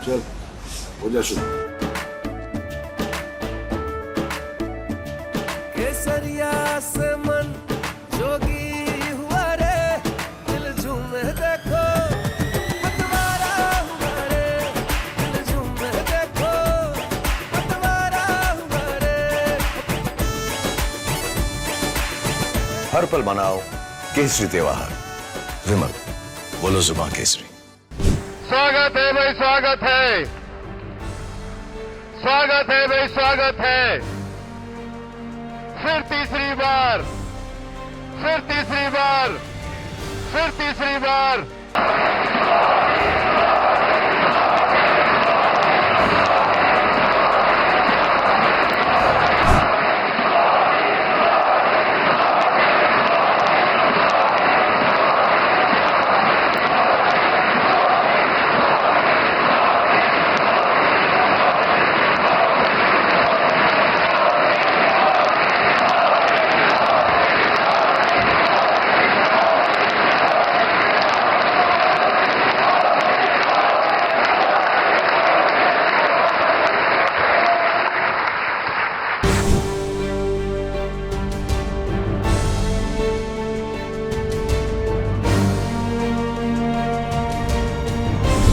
चल हो जा शुरू। केसरिया से मन जोगी हुआ रे, दिल झूमे देखो पतवारा हुआ रे, दिल झूमे देखो पतवारा हुआ रे। हर पल मनाओ केसरी त्योहार। विमल, बोलो जुबान केसरी। स्वागत है भाई, स्वागत है, स्वागत है भाई, स्वागत है। फिर तीसरी बार, फिर तीसरी बार, फिर तीसरी बार।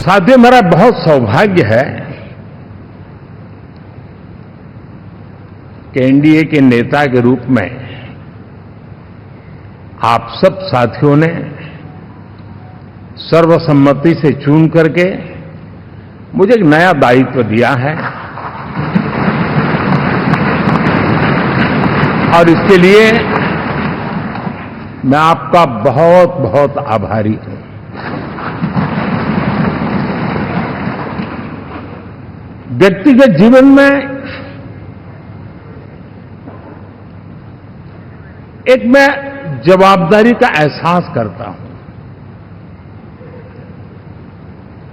साथियों, मेरा बहुत सौभाग्य है कि एनडीए के नेता के रूप में आप सब साथियों ने सर्वसम्मति से चुन करके मुझे एक नया दायित्व दिया है और इसके लिए मैं आपका बहुत बहुत आभारी हूं। व्यक्तिगत जीवन में एक मैं जवाबदारी का एहसास करता हूं।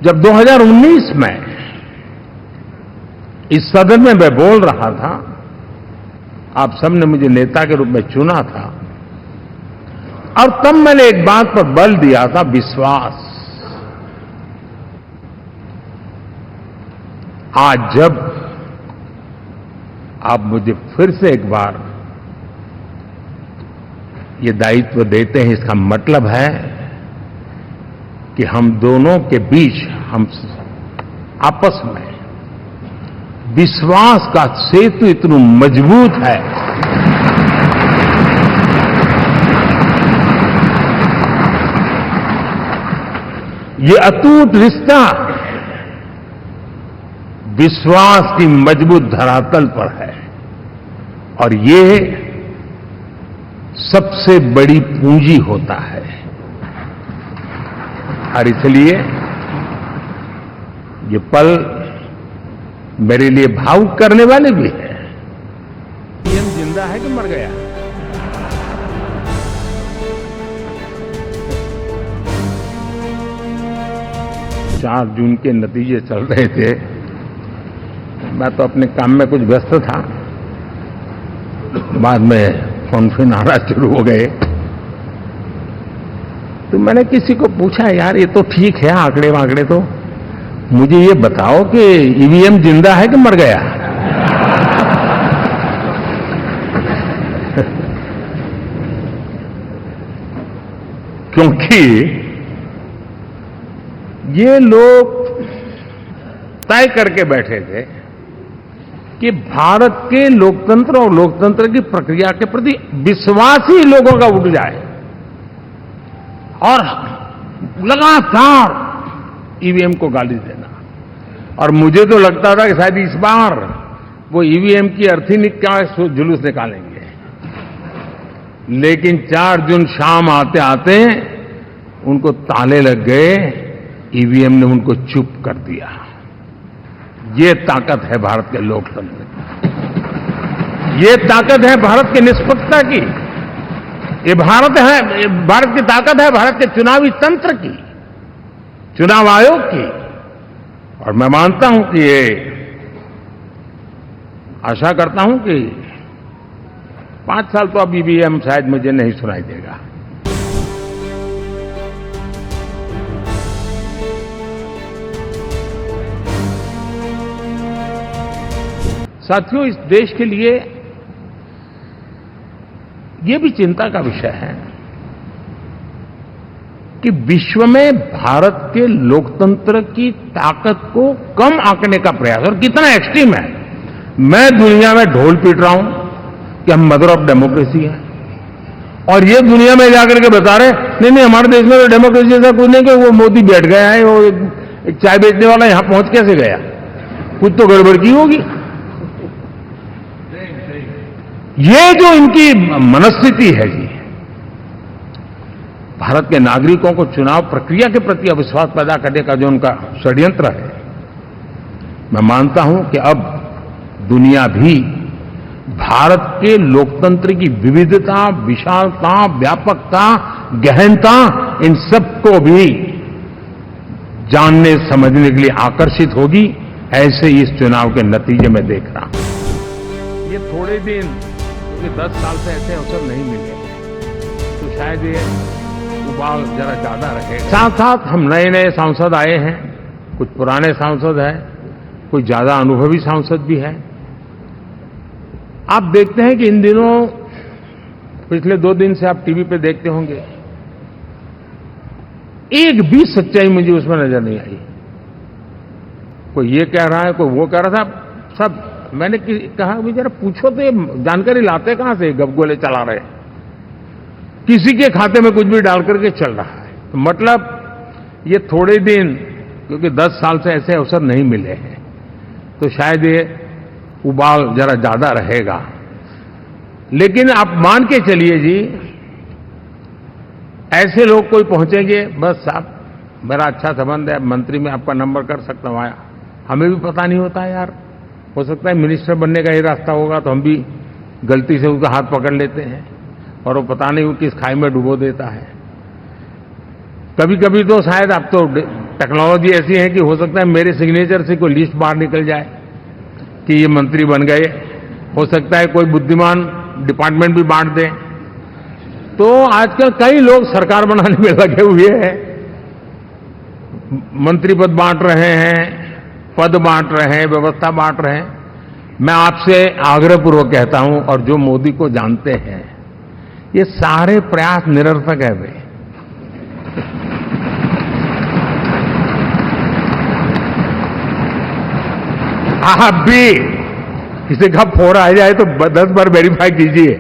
जब 2019 में इस सदन में मैं बोल रहा था, आप सबने मुझे नेता के रूप में चुना था और तब मैंने एक बात पर बल दिया था, विश्वास। आज जब आप मुझे फिर से एक बार ये दायित्व देते हैं, इसका मतलब है कि हम दोनों के बीच, हम आपस में विश्वास का सेतु इतना मजबूत है ये अटूट रिश्ता विश्वास की मजबूत धरातल पर है और ये सबसे बड़ी पूंजी होता है। और इसलिए ये पल मेरे लिए भावुक करने वाले भी है। पीएम जिंदा है कि मर गया? चार जून के नतीजे चल रहे थे, मैं तो अपने काम में कुछ व्यस्त था, बाद में फोन आना शुरू हो गए। तो मैंने किसी को पूछा, यार ये तो ठीक है आंकड़े वांकड़े, तो मुझे ये बताओ कि ईवीएम जिंदा है कि मर गया? क्योंकि ये लोग तय करके बैठे थे कि भारत के लोकतंत्र और लोकतंत्र की प्रक्रिया के प्रति विश्वास ही लोगों का उठ जाए और लगातार ईवीएम को गाली देना। और मुझे तो लगता था कि शायद इस बार वो ईवीएम की अर्थी का जुलूस निकालेंगे, लेकिन 4 जून शाम आते आते उनको ताले लग गए, ईवीएम ने उनको चुप कर दिया। ये ताकत है भारत के लोकतंत्र की, ये ताकत है भारत की निष्पक्षता की, ये भारत की ताकत है भारत के चुनावी तंत्र की, चुनाव आयोग की। और मैं मानता हूं कि ये, आशा करता हूं कि 5 साल तो अब ईवीएम शायद मुझे नहीं सुनाई देगा। साथियों, इस देश के लिए ये भी चिंता का विषय है कि विश्व में भारत के लोकतंत्र की ताकत को कम आंकने का प्रयास, और कितना एक्सट्रीम है। मैं दुनिया में ढोल पीट रहा हूं कि हम मदर ऑफ डेमोक्रेसी है, और ये दुनिया में जाकर के बता रहे नहीं नहीं हमारे देश में तो डेमोक्रेसी ऐसा कुछ नहीं, कि वो मोदी बैठ गया है, वो एक चाय बेचने वाला यहां पहुंच कैसे गया, कुछ तो गड़बड़ की होगी। ये जो इनकी मनस्थिति है जी, भारत के नागरिकों को चुनाव प्रक्रिया के प्रति अविश्वास पैदा करने का जो उनका षड्यंत्र है, मैं मानता हूं कि अब दुनिया भी भारत के लोकतंत्र की विविधता, विशालता, व्यापकता, गहनता, इन सबको भी जानने समझने के लिए आकर्षित होगी। ऐसे इस चुनाव के नतीजे में देख रहा हूं। ये थोड़े दिन, क्योंकि 10 साल से ऐसे अवसर नहीं मिले, तो शायद ये उबाल जरा ज्यादा रहे। साथ साथ हम नए नए सांसद आए हैं, कुछ पुराने सांसद हैं, कुछ ज्यादा अनुभवी सांसद भी हैं। आप देखते हैं कि इन दिनों, पिछले 2 दिन से आप टीवी पे देखते होंगे, एक भी सच्चाई मुझे उसमें नजर नहीं आई। कोई ये कह रहा है, कोई वो कह रहा था, सब मैंने कहा भी जरा पूछो तो ये जानकारी लाते कहां से, गपगोले चला रहे, किसी के खाते में कुछ भी डाल करके चल रहा है। तो मतलब ये थोड़े दिन, क्योंकि 10 साल से ऐसे अवसर नहीं मिले हैं, तो शायद ये उबाल जरा ज्यादा रहेगा। लेकिन आप मान के चलिए जी, ऐसे लोग कोई पहुंचेंगे, बस साहब मेरा अच्छा संबंध है, मंत्री में आपका नंबर कर सकता हूं, आया, हमें भी पता नहीं होता है यार, हो सकता है मिनिस्टर बनने का ही रास्ता होगा, तो हम भी गलती से उसका हाथ पकड़ लेते हैं और वो पता नहीं वो किस खाई में डुबो देता है। कभी कभी तो शायद अब तो टेक्नोलॉजी ऐसी है कि हो सकता है मेरे सिग्नेचर से कोई लिस्ट बाहर निकल जाए कि ये मंत्री बन गए, हो सकता है कोई बुद्धिमान डिपार्टमेंट भी बांट दे। तो आजकल कई लोग सरकार बनाने में लगे हुए हैं, मंत्री पद बांट रहे हैं, पद बांट रहे हैं, व्यवस्था बांट रहे हैं। मैं आपसे आग्रहपूर्वक कहता हूं, और जो मोदी को जानते हैं, ये सारे प्रयास निरर्थक है वे। आप भी किसी का फोन आ जाए तो 10 बार वेरीफाई कीजिए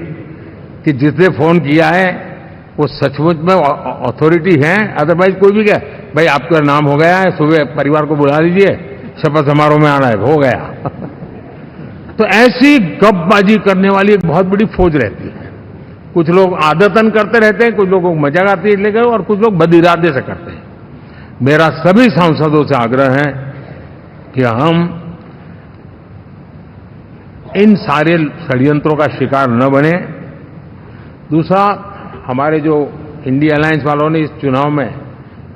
कि जिसने फोन किया है वो सचमुच में अथॉरिटी है। अदरवाइज कोई भी कहे भाई आपका नाम हो गया है, सुबह परिवार को बुला लीजिए, शपथ समारोह में आना है, हो गया। तो ऐसी गपबाजी करने वाली एक बहुत बड़ी फौज रहती है। कुछ लोग आदतन करते रहते हैं, कुछ लोगों को मजाक आती है लेकर, और कुछ लोग बदिरादे से करते हैं। मेरा सभी सांसदों से आग्रह है कि हम इन सारे षड्यंत्रों का शिकार न बने। दूसरा, हमारे जो इंडिया अलायंस वालों ने इस चुनाव में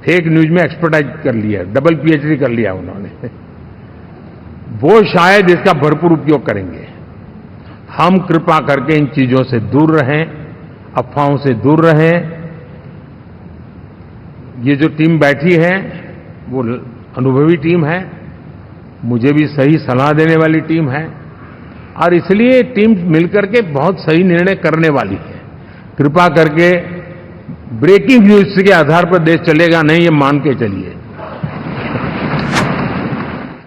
फेक न्यूज में एक्सपर्टाइज कर लिया, डबल पीएचडी कर लिया उन्होंने, वो शायद इसका भरपूर उपयोग करेंगे। हम कृपा करके इन चीजों से दूर रहें, अफवाहों से दूर रहें। ये जो टीम बैठी है वो अनुभवी टीम है, मुझे भी सही सलाह देने वाली टीम है, और इसलिए टीम मिलकर के बहुत सही निर्णय करने वाली है। कृपा करके ब्रेकिंग न्यूज के आधार पर देश चलेगा नहीं, ये मान के चलिए।